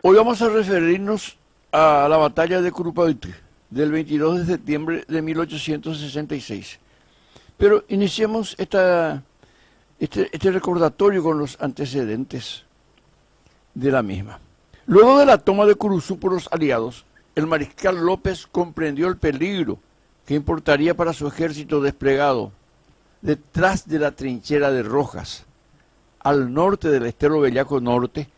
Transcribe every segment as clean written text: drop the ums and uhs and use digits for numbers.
Hoy vamos a referirnos a la batalla de Curupayty del 22 de septiembre de 1866. Pero iniciemos este recordatorio con los antecedentes de la misma. Luego de la toma de Curuzú por los aliados, el mariscal López comprendió el peligro que importaría para su ejército desplegado detrás de la trinchera de Rojas, al norte del estero Bellaco Norte,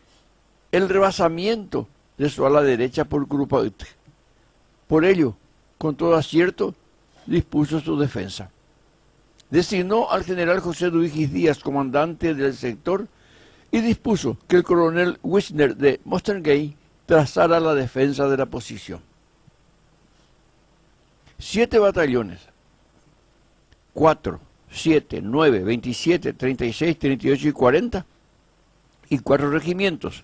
el rebasamiento de su ala derecha por Curupayty. Por ello, con todo acierto, dispuso su defensa. Designó al general José Duigis Díaz comandante del sector y dispuso que el coronel Wisner de Mostergay trazara la defensa de la posición. 7 batallones, 4, 7, 9, 27, 36, 38 y 40, y 4 regimientos,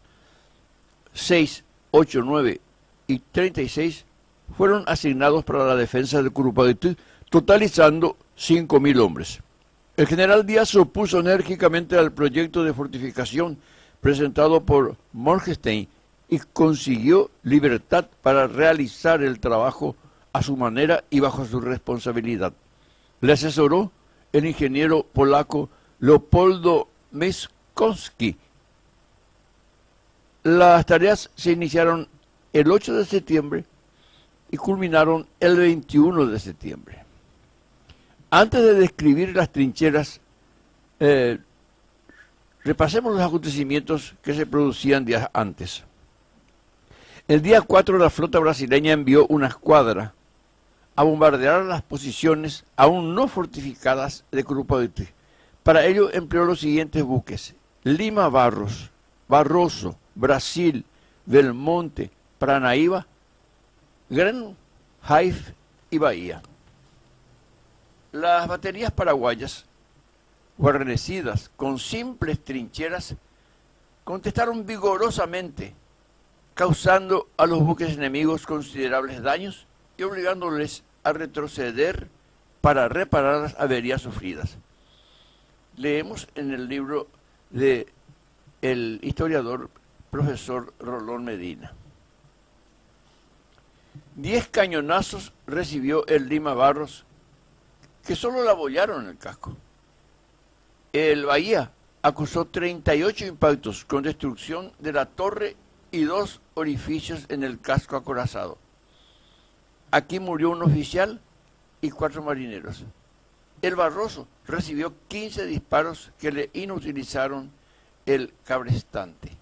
6, 8, 9 y 36, fueron asignados para la defensa de Curupayty, totalizando 5.000 hombres. El general Díaz se opuso enérgicamente al proyecto de fortificación presentado por Morgenstein y consiguió libertad para realizar el trabajo a su manera y bajo su responsabilidad. Le asesoró el ingeniero polaco Leopoldo Myskowski. Las tareas se iniciaron el 8 de septiembre y culminaron el 21 de septiembre. Antes de describir las trincheras, repasemos los acontecimientos que se producían días antes. El día 4 la flota brasileña envió una escuadra a bombardear las posiciones aún no fortificadas de Curupayty. Para ello empleó los siguientes buques: Lima Barros, Barroso, Brasil, Belmonte, Paranaíba, Gran Haif y Bahía. Las baterías paraguayas, guarnecidas con simples trincheras, contestaron vigorosamente, causando a los buques enemigos considerables daños y obligándoles a retroceder para reparar las averías sufridas. Leemos en el libro del historiador profesor Rolón Medina. 10 cañonazos recibió el Lima Barros, que solo la abollaron en el casco. El Bahía acusó 38 impactos con destrucción de la torre y 2 orificios en el casco acorazado. Aquí murió un oficial y 4 marineros. El Barroso recibió 15 disparos que le inutilizaron el cabrestante.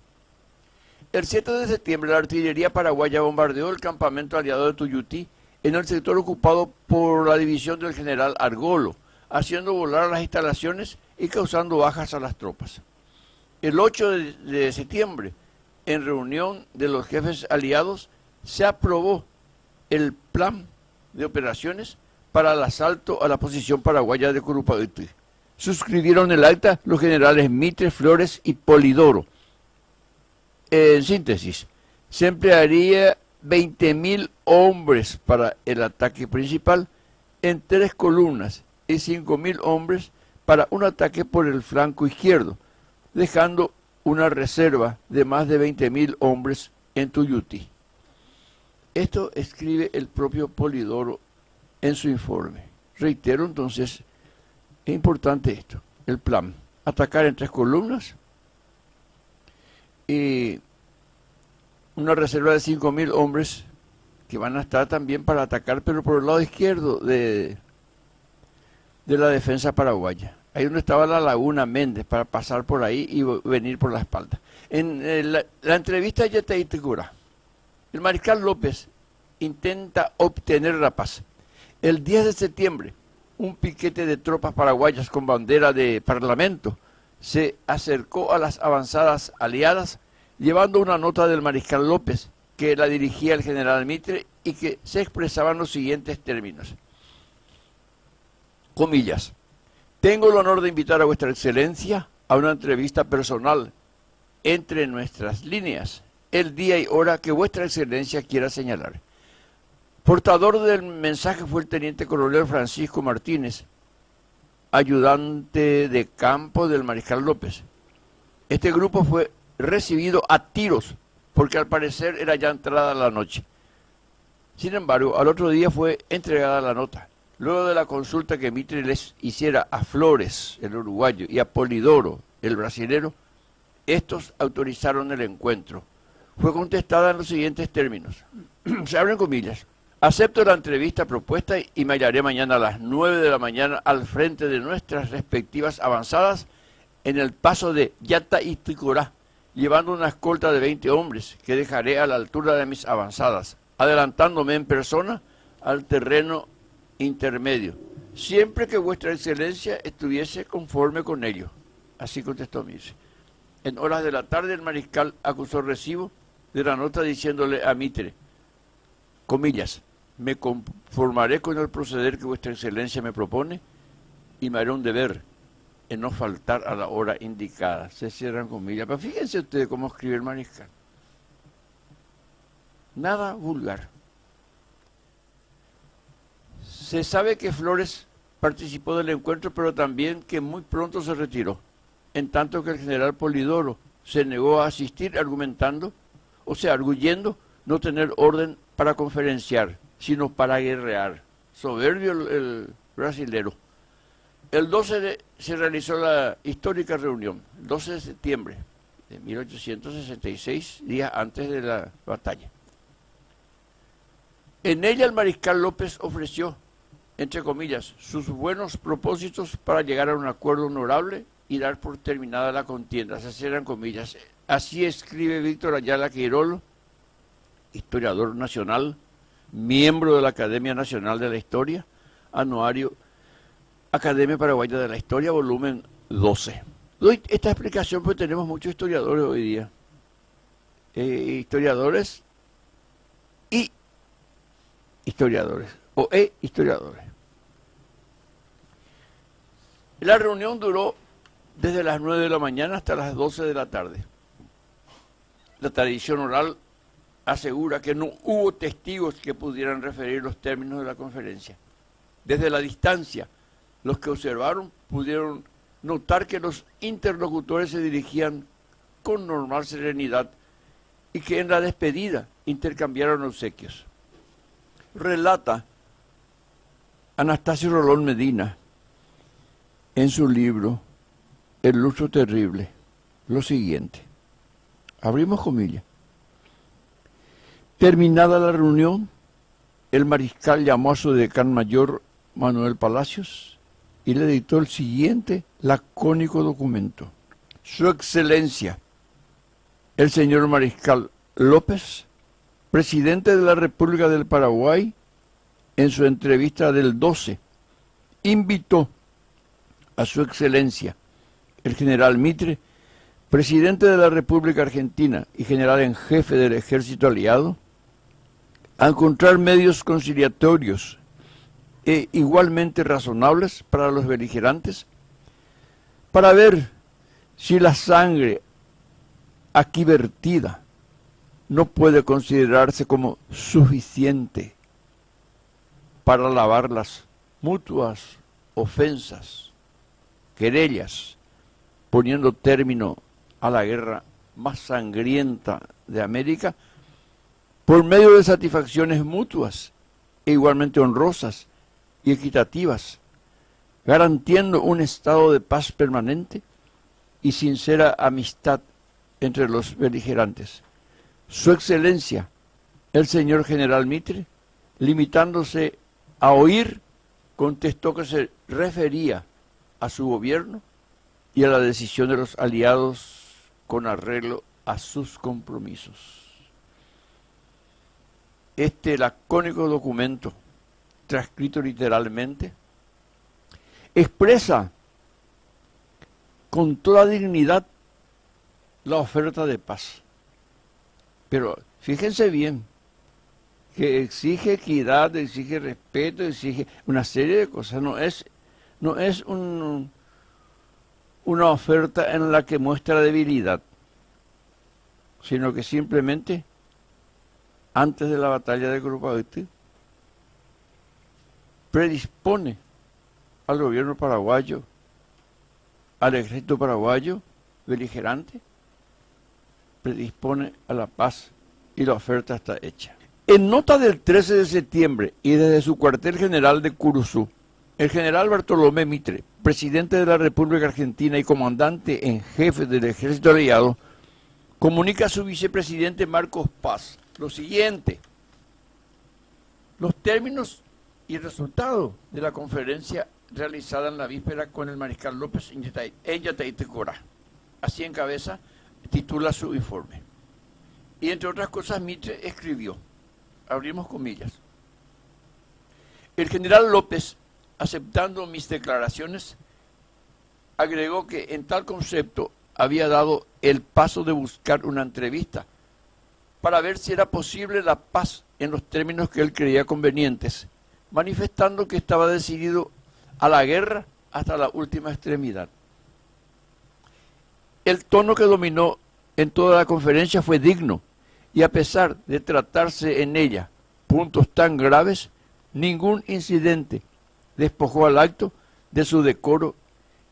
El 7 de septiembre la artillería paraguaya bombardeó el campamento aliado de Tuyutí en el sector ocupado por la división del general Argolo, haciendo volar las instalaciones y causando bajas a las tropas. El 8 de septiembre, en reunión de los jefes aliados, se aprobó el plan de operaciones para el asalto a la posición paraguaya de Curupayty. Suscribieron el acta los generales Mitre, Flores y Polidoro. En síntesis, se emplearía 20.000 hombres para el ataque principal en 3 columnas y 5.000 hombres para un ataque por el flanco izquierdo, dejando una reserva de más de 20.000 hombres en Tuyutí. Esto escribe el propio Polidoro en su informe. Reitero entonces, es importante esto, el plan: atacar en 3 columnas y una reserva de 5.000 hombres que van a estar también para atacar, pero por el lado izquierdo de la defensa paraguaya. Ahí donde estaba la Laguna Méndez, para pasar por ahí y venir por la espalda. En la entrevista de Yataitecura, el mariscal López intenta obtener la paz. El 10 de septiembre, un piquete de tropas paraguayas con bandera de parlamento se acercó a las avanzadas aliadas, llevando una nota del mariscal López, que la dirigía el general Mitre y que se expresaba en los siguientes términos. Comillas: tengo el honor de invitar a vuestra excelencia a una entrevista personal entre nuestras líneas, el día y hora que vuestra excelencia quiera señalar. Portador del mensaje fue el teniente coronel Francisco Martínez, ayudante de campo del mariscal López. Este grupo fue recibido a tiros, porque al parecer era ya entrada la noche. Sin embargo, al otro día fue entregada la nota. Luego de la consulta que Mitre les hiciera a Flores, el uruguayo, y a Polidoro, el brasilero, estos autorizaron el encuentro. Fue contestada en los siguientes términos. Se abren comillas. Acepto la entrevista propuesta y me hallaré mañana a las 9 de la mañana al frente de nuestras respectivas avanzadas en el paso de Yata y Ticorá, llevando una escolta de 20 hombres que dejaré a la altura de mis avanzadas, adelantándome en persona al terreno intermedio, siempre que vuestra excelencia estuviese conforme con ello. Así contestó Mitre. En horas de la tarde el mariscal acusó recibo de la nota diciéndole a Mitre, comillas, me conformaré con el proceder que vuestra excelencia me propone y me haré un deber en no faltar a la hora indicada. Se cierran comillas. Pero fíjense ustedes cómo escribe el mariscal. Nada vulgar. Se sabe que Flores participó del encuentro, pero también que muy pronto se retiró, en tanto que el general Polidoro se negó a asistir arguyendo no tener orden para conferenciar, sino para guerrear. Soberbio el brasilero. El 12 se realizó la histórica reunión, el 12 de septiembre de 1866, días antes de la batalla. En ella el mariscal López ofreció, entre comillas, sus buenos propósitos para llegar a un acuerdo honorable y dar por terminada la contienda. Se cierran comillas. Así escribe Víctor Ayala Queirolo, historiador nacional, miembro de la Academia Nacional de la Historia, anuario Academia Paraguaya de la Historia, volumen 12. Doy esta explicación porque tenemos muchos historiadores hoy día. Historiadores y historiadores, o historiadores. La reunión duró desde las 9 de la mañana hasta las 12 de la tarde. La tradición oral asegura que no hubo testigos que pudieran referir los términos de la conferencia. Desde la distancia, los que observaron pudieron notar que los interlocutores se dirigían con normal serenidad y que en la despedida intercambiaron obsequios. Relata Anastasio Rolón Medina en su libro El lustro terrible lo siguiente. Abrimos comillas. Terminada la reunión, el mariscal llamó a su decán mayor Manuel Palacios y le dictó el siguiente lacónico documento. Su Excelencia, el señor mariscal López, presidente de la República del Paraguay, en su entrevista del 12, invitó a su Excelencia, el general Mitre, presidente de la República Argentina y general en jefe del ejército aliado, a encontrar medios conciliatorios e igualmente razonables para los beligerantes, para ver si la sangre aquí vertida no puede considerarse como suficiente para lavar las mutuas ofensas, querellas, poniendo término a la guerra más sangrienta de América, por medio de satisfacciones mutuas e igualmente honrosas y equitativas, garantizando un estado de paz permanente y sincera amistad entre los beligerantes. Su Excelencia, el señor general Mitre, limitándose a oír, contestó que se refería a su gobierno y a la decisión de los aliados con arreglo a sus compromisos. Este lacónico documento, transcrito literalmente, expresa con toda dignidad la oferta de paz. Pero fíjense bien, que exige equidad, exige respeto, exige una serie de cosas. No es una oferta en la que muestra debilidad, sino que simplemente, antes de la batalla de Curupayty, predispone al gobierno paraguayo, al ejército paraguayo beligerante, predispone a la paz y la oferta está hecha. En nota del 13 de septiembre y desde su cuartel general de Curuzú, el general Bartolomé Mitre, presidente de la República Argentina y comandante en jefe del ejército aliado, comunica a su vicepresidente Marcos Paz lo siguiente: los términos y resultados de la conferencia realizada en la víspera con el mariscal López en Yataitecora. Así encabeza, titula su informe. Y entre otras cosas, Mitre escribió, abrimos comillas: el general López, aceptando mis declaraciones, agregó que en tal concepto había dado el paso de buscar una entrevista para ver si era posible la paz en los términos que él creía convenientes, manifestando que estaba decidido a la guerra hasta la última extremidad. El tono que dominó en toda la conferencia fue digno, y a pesar de tratarse en ella puntos tan graves, ningún incidente despojó al acto de su decoro,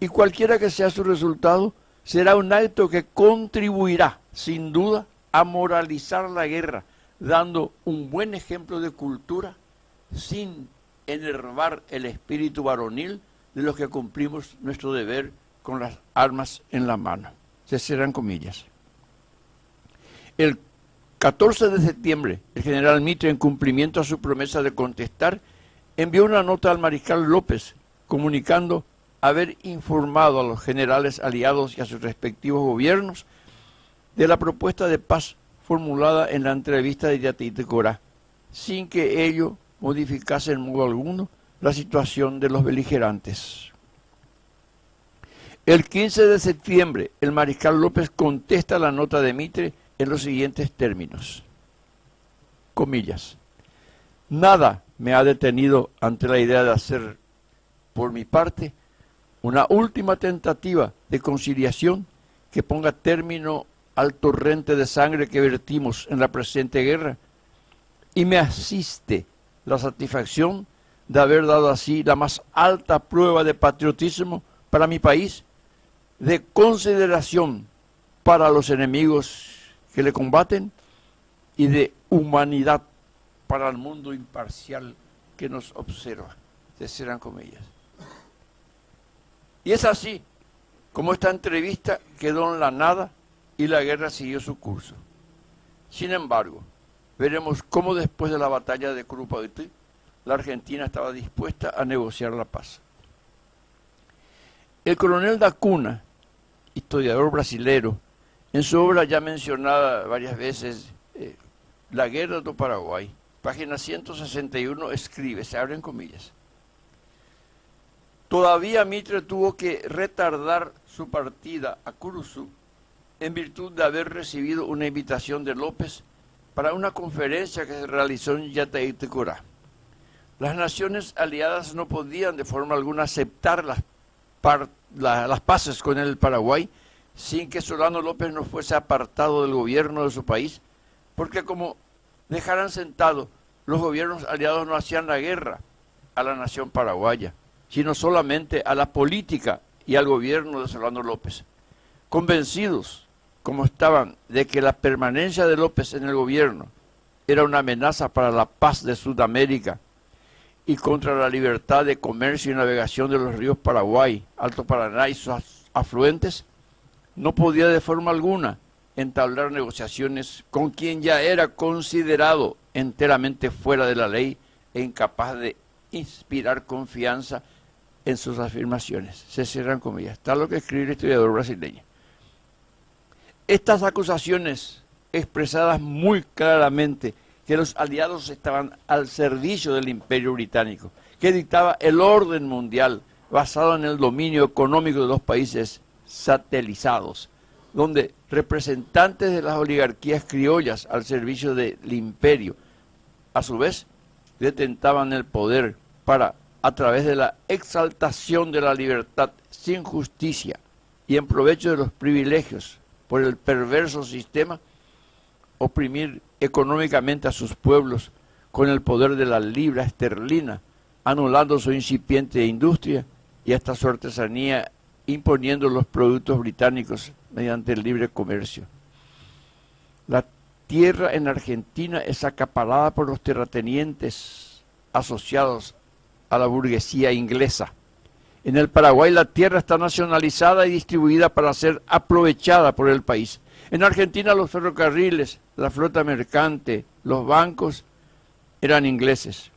y cualquiera que sea su resultado, será un acto que contribuirá, sin duda, a moralizar la guerra, dando un buen ejemplo de cultura, sin enervar el espíritu varonil de los que cumplimos nuestro deber con las armas en la mano. Se cierran comillas. El 14 de septiembre, el general Mitre, en cumplimiento a su promesa de contestar, envió una nota al mariscal López, comunicando haber informado a los generales aliados y a sus respectivos gobiernos de la propuesta de paz formulada en la entrevista de Yataitecora, sin que ello modificase en modo alguno la situación de los beligerantes. El 15 de septiembre, el mariscal López contesta la nota de Mitre en los siguientes términos, comillas: nada me ha detenido ante la idea de hacer, por mi parte, una última tentativa de conciliación que ponga término al torrente de sangre que vertimos en la presente guerra, y me asiste la satisfacción de haber dado así la más alta prueba de patriotismo para mi país, de consideración para los enemigos que le combaten y de humanidad para el mundo imparcial que nos observa. Se cierran comillas. Y es así como esta entrevista quedó en la nada y la guerra siguió su curso. Sin embargo, veremos cómo después de la batalla de Curupaytí, la Argentina estaba dispuesta a negociar la paz. El coronel da Cunha, historiador brasilero, en su obra ya mencionada varias veces, La guerra do Paraguay, página 161, escribe, se abren comillas: todavía Mitre tuvo que retardar su partida a Curuzú en virtud de haber recibido una invitación de López para una conferencia que se realizó en Yataitecora. Las naciones aliadas no podían de forma alguna aceptar las paces con el Paraguay sin que Solano López no fuese apartado del gobierno de su país, porque como dejaran sentado, los gobiernos aliados no hacían la guerra a la nación paraguaya, sino solamente a la política y al gobierno de Solano López. Convencidos, como estaban, de que la permanencia de López en el gobierno era una amenaza para la paz de Sudamérica y contra la libertad de comercio y navegación de los ríos Paraguay, Alto Paraná y sus afluentes, no podía de forma alguna entablar negociaciones con quien ya era considerado enteramente fuera de la ley e incapaz de inspirar confianza en sus afirmaciones. Se cierran comillas. Está lo que escribe el historiador brasileño. Estas acusaciones expresadas muy claramente que los aliados estaban al servicio del Imperio Británico, que dictaba el orden mundial basado en el dominio económico de los países satelizados, donde representantes de las oligarquías criollas al servicio del imperio, a su vez, detentaban el poder para, a través de la exaltación de la libertad sin justicia y en provecho de los privilegios por el perverso sistema, oprimir económicamente a sus pueblos con el poder de la libra esterlina anulando su incipiente industria y hasta su artesanía, imponiendo los productos británicos mediante el libre comercio. La tierra en Argentina es acaparada por los terratenientes asociados a la burguesía inglesa. En el Paraguay la tierra está nacionalizada y distribuida para ser aprovechada por el país. En Argentina los ferrocarriles, la flota mercante, los bancos eran ingleses.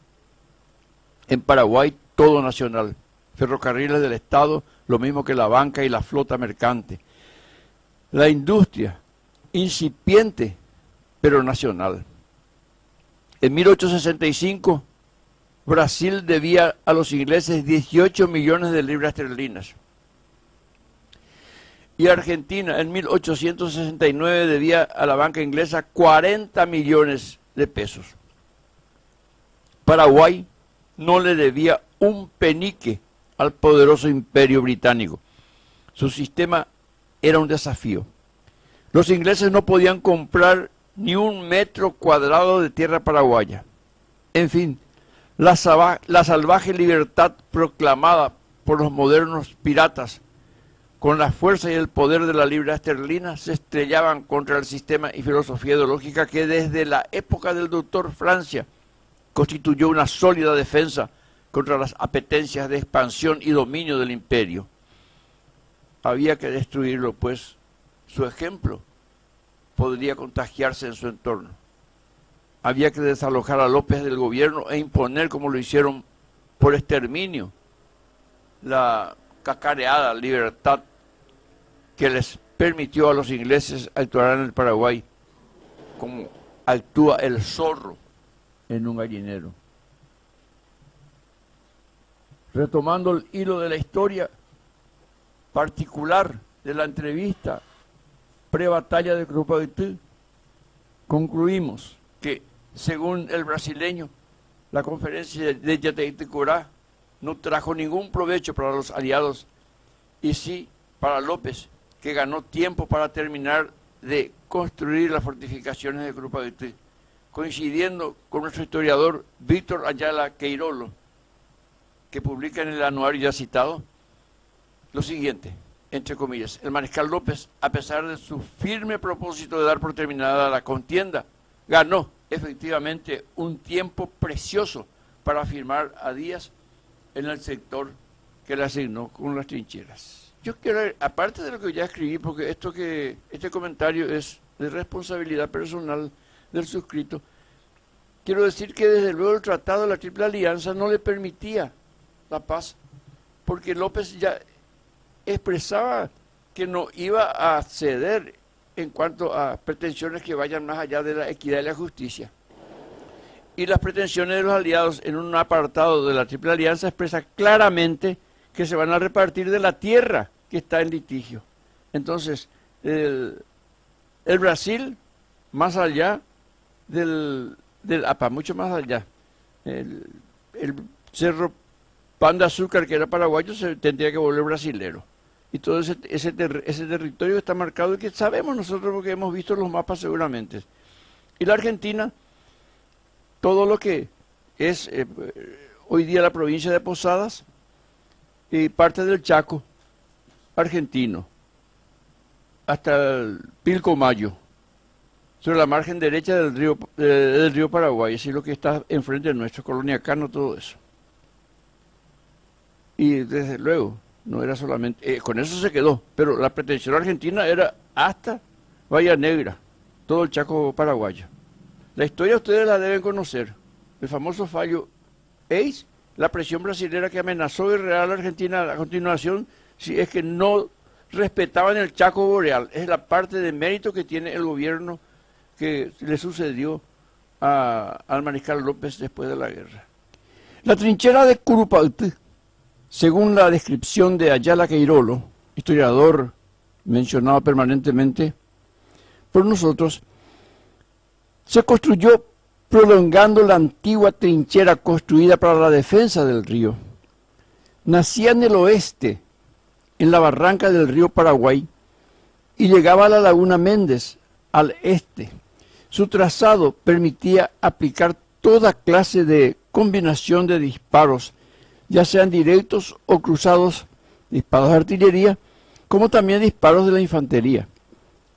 En Paraguay todo nacional. Ferrocarriles del Estado, lo mismo que la banca y la flota mercante. La industria, incipiente, pero nacional. En 1865, Brasil debía a los ingleses 18 millones de libras esterlinas. Y Argentina en 1869 debía a la banca inglesa 40 millones de pesos. Paraguay no le debía un penique al poderoso imperio británico. Su sistema era un desafío. Los ingleses no podían comprar ni un metro cuadrado de tierra paraguaya. En fin, la salvaje libertad proclamada por los modernos piratas, con la fuerza y el poder de la libra esterlina, se estrellaban contra el sistema y filosofía ideológica que desde la época del doctor Francia constituyó una sólida defensa contra las apetencias de expansión y dominio del imperio. Había que destruirlo, pues su ejemplo podría contagiarse en su entorno. Había que desalojar a López del gobierno e imponer, como lo hicieron por exterminio, la cacareada libertad que les permitió a los ingleses actuar en el Paraguay como actúa el zorro en un gallinero. Retomando el hilo de la historia particular de la entrevista pre-batalla de Crupaití, concluimos que, según el brasileño, la conferencia de Yateitecurá no trajo ningún provecho para los aliados y sí para López, que ganó tiempo para terminar de construir las fortificaciones de Crupaití, coincidiendo con nuestro historiador Víctor Ayala Queirolo, que publica en el anuario ya citado lo siguiente, entre comillas: el mariscal López, a pesar de su firme propósito de dar por terminada la contienda, ganó efectivamente un tiempo precioso para firmar a Díaz en el sector que le asignó con las trincheras. Yo quiero, aparte de lo que ya escribí, porque este comentario es de responsabilidad personal del suscrito, quiero decir que desde luego el tratado de la Triple Alianza no le permitía la paz, porque López ya expresaba que no iba a ceder en cuanto a pretensiones que vayan más allá de la equidad y la justicia. Y las pretensiones de los aliados en un apartado de la Triple Alianza expresa claramente que se van a repartir de la tierra que está en litigio. Entonces, el Brasil, más allá del APA, mucho más allá, el Cerro Pan de Azúcar, que era paraguayo, se tendría que volver brasilero. Y todo ese territorio está marcado y que sabemos nosotros porque hemos visto los mapas seguramente. Y la Argentina, todo lo que es hoy día la provincia de Posadas y parte del Chaco argentino, hasta el Pilcomayo, sobre la margen derecha del río Paraguay, es decir, lo que está enfrente de nuestro, Colonia Cano, todo eso. Y desde luego, no era solamente, con eso se quedó, pero la pretensión argentina era hasta Bahía Negra, todo el Chaco paraguayo. La historia ustedes la deben conocer, el famoso fallo EIS, la presión brasilera que amenazó y real a Argentina a continuación, si es que no respetaban el Chaco boreal. Es la parte de mérito que tiene el gobierno que le sucedió al mariscal López después de la guerra. La trinchera de Curupaití, según la descripción de Ayala Queirolo, historiador mencionado permanentemente por nosotros, se construyó prolongando la antigua trinchera construida para la defensa del río. Nacía en el oeste, en la barranca del río Paraguay, y llegaba a la laguna Méndez, al este. Su trazado permitía aplicar toda clase de combinación de disparos ya sean directos o cruzados, disparos de artillería, como también disparos de la infantería.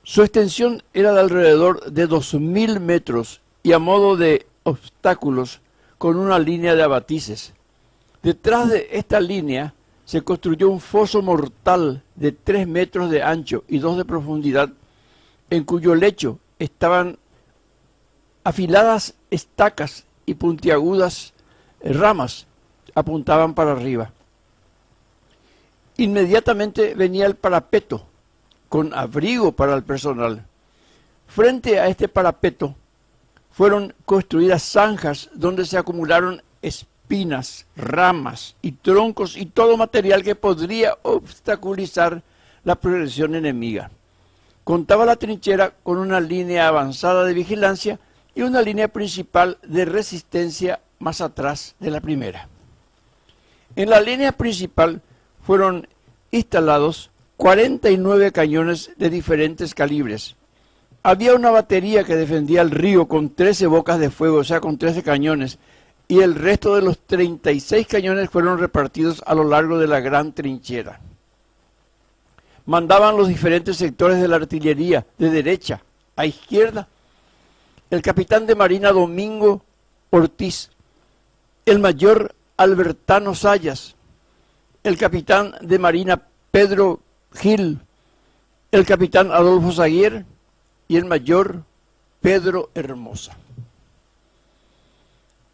Su extensión era de alrededor de 2.000 metros y a modo de obstáculos con una línea de abatices. Detrás de esta línea se construyó un foso mortal de 3 metros de ancho y 2 de profundidad, en cuyo lecho estaban afiladas estacas y puntiagudas ramas apuntaban para arriba. Inmediatamente venía el parapeto, con abrigo para el personal. Frente a este parapeto fueron construidas zanjas donde se acumularon espinas, ramas y troncos y todo material que podría obstaculizar la progresión enemiga. Contaba la trinchera con una línea avanzada de vigilancia y una línea principal de resistencia más atrás de la primera. En la línea principal fueron instalados 49 cañones de diferentes calibres. Había una batería que defendía el río con 13 bocas de fuego, o sea, con 13 cañones, y el resto de los 36 cañones fueron repartidos a lo largo de la gran trinchera. Mandaban los diferentes sectores de la artillería, de derecha a izquierda, el capitán de marina Domingo Ortiz, el mayor Albertano Sayas, el capitán de marina Pedro Gil, el capitán Adolfo Zaguer y el mayor Pedro Hermosa.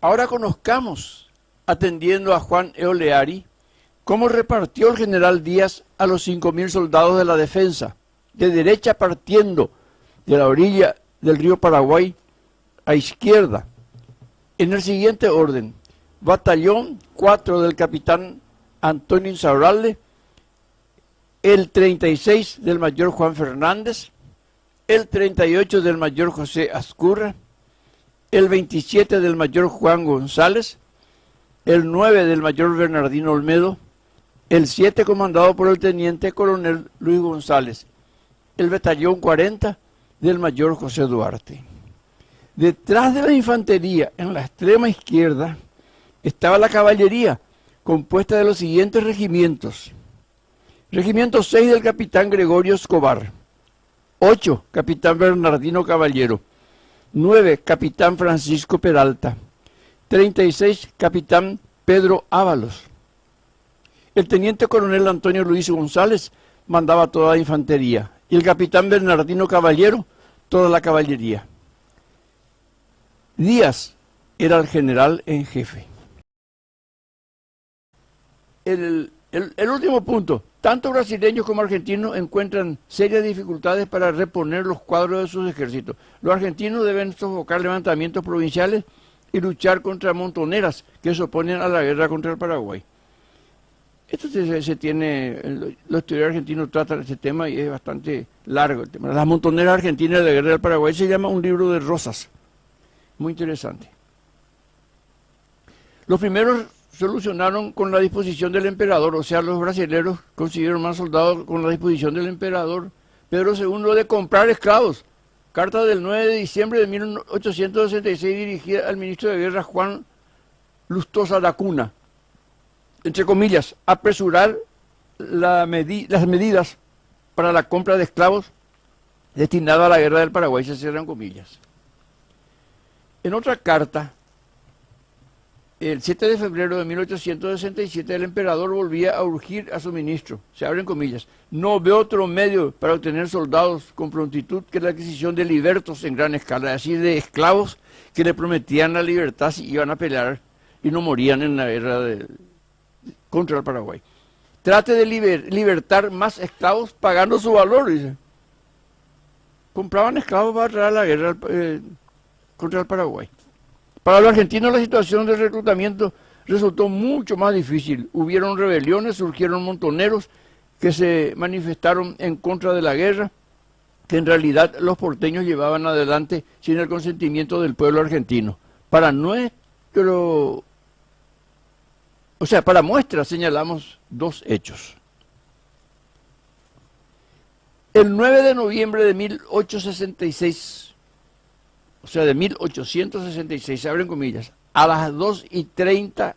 Ahora conozcamos, atendiendo a Juan Eoleari, cómo repartió el general Díaz a los 5.000 soldados de la defensa, de derecha partiendo de la orilla del río Paraguay a izquierda, en el siguiente orden: batallón 4 del capitán Antonio Insaurralde, el 36 del mayor Juan Fernández, el 38 del mayor José Azcurra, el 27 del mayor Juan González, el 9 del mayor Bernardino Olmedo, el 7 comandado por el teniente coronel Luis González, el batallón 40 del mayor José Duarte. Detrás de la infantería, en la extrema izquierda, estaba la caballería, compuesta de los siguientes regimientos: Regimiento 6 del capitán Gregorio Escobar, 8 capitán Bernardino Caballero, 9 capitán Francisco Peralta, 36 capitán Pedro Ábalos. El teniente coronel Antonio Luis González mandaba toda la infantería y el capitán Bernardino Caballero toda la caballería. Díaz era el general en jefe. El último punto: tanto brasileños como argentinos encuentran serias dificultades para reponer los cuadros de sus ejércitos. Los argentinos deben sofocar levantamientos provinciales y luchar contra montoneras que se oponen a la guerra contra el Paraguay. Esto se tiene, los historiadores argentinos tratan este tema y es bastante largo el tema. Las montoneras argentinas de la guerra del Paraguay se llama un libro de Rosas, muy interesante. Los primeros solucionaron con la disposición del emperador, o sea, los brasileños consiguieron más soldados con la disposición del emperador Pedro II de comprar esclavos. Carta del 9 de diciembre de 1866 dirigida al ministro de Guerra Juan Lustosa da Cunha. Entre comillas, apresurar las medidas para la compra de esclavos destinados a la guerra del Paraguay, se cierran comillas. En otra carta, el 7 de febrero de 1867, el emperador volvía a urgir a su ministro, se abren comillas: no veo otro medio para obtener soldados con prontitud que la adquisición de libertos en gran escala, así de esclavos que le prometían la libertad si iban a pelear y no morían en la guerra contra el Paraguay. Trate de libertar más esclavos pagando su valor, dice. Compraban esclavos para traer la guerra contra el Paraguay. Para los argentinos la situación de reclutamiento resultó mucho más difícil. Hubieron rebeliones, surgieron montoneros que se manifestaron en contra de la guerra, que en realidad los porteños llevaban adelante sin el consentimiento del pueblo argentino. Para muestra señalamos dos hechos. El 9 de noviembre de 1866, se abren comillas, a las 2:30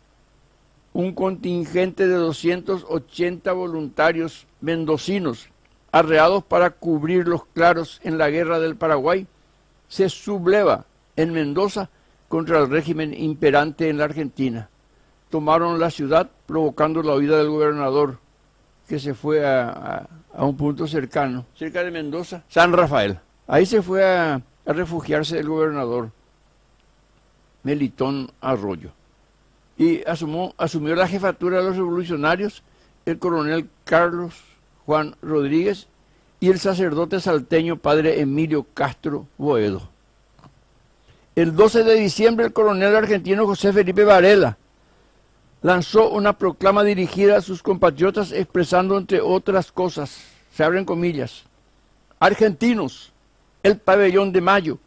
un contingente de 280 voluntarios mendocinos, arreados para cubrir los claros en la guerra del Paraguay, se subleva en Mendoza contra el régimen imperante en la Argentina. Tomaron la ciudad, provocando la huida del gobernador, que se fue a un punto cercano, cerca de Mendoza, San Rafael. Ahí se fue a refugiarse el gobernador Melitón Arroyo. Y asumió la jefatura de los revolucionarios el coronel Carlos Juan Rodríguez y el sacerdote salteño padre Emilio Castro Boedo. El 12 de diciembre el coronel argentino José Felipe Varela lanzó una proclama dirigida a sus compatriotas expresando, entre otras cosas, se abren comillas: argentinos, el pabellón de Mayo,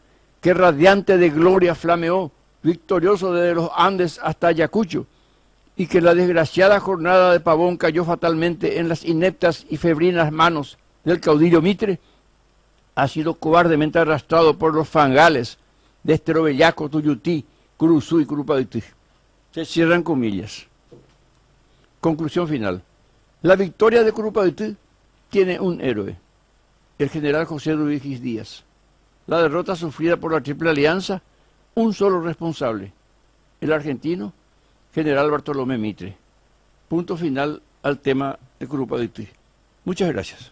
que radiante de gloria flameó, victorioso desde los Andes hasta Ayacucho, y que la desgraciada jornada de Pavón cayó fatalmente en las ineptas y febrinas manos del caudillo Mitre, ha sido cobardemente arrastrado por los fangales de Esterobellaco, Tuyutí, Curuzú y Curupaytí. Se cierran comillas. Conclusión final. La victoria de Curupaytí tiene un héroe, el general José Rubigis Díaz. La derrota sufrida por la Triple Alianza, un solo responsable, el argentino, general Bartolomé Mitre. Punto final al tema de Curupaytí. Muchas gracias.